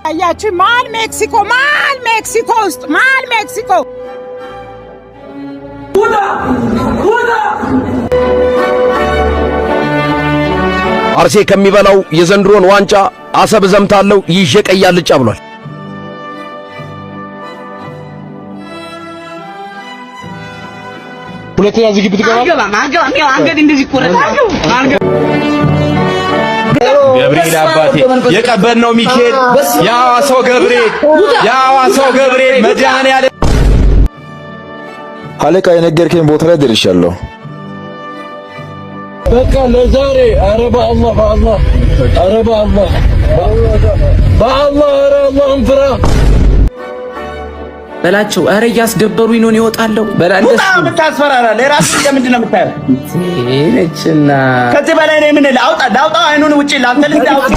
አያችሁ ማል ሜክሲኮ ውስጥ ማል ሜክሲኮ አርሴ ከሚበላው የዘንድሮን ዋንጫ አሰብ ዘምታለው ይዤ ቀይ አልጫ ብሏል። ሁለተኛ ዝግብ ትገባ አንገድ እንደዚህ ቆረጣ ገብርኤል አባቴ የቀበልነው ሚካኤል ያዋሰው ገብርኤል መድኃኔዓለም አለቃ የነገርከኝ ቦታ ላይ ደርሻለሁ። በቃ ለዛሬ ኧረ በአላህ አላህን ፍራ በላቸው። ኧረ እያስደበሩኝ ነው ይወጣለሁ። በላንደስ ምታስፈራራ ለራስ ለምንድን ነው የምታየው? ነችና ከዚህ በላይ ነው ምን ላውጣ አይኑን ውጪ ላንተ ልታውጥ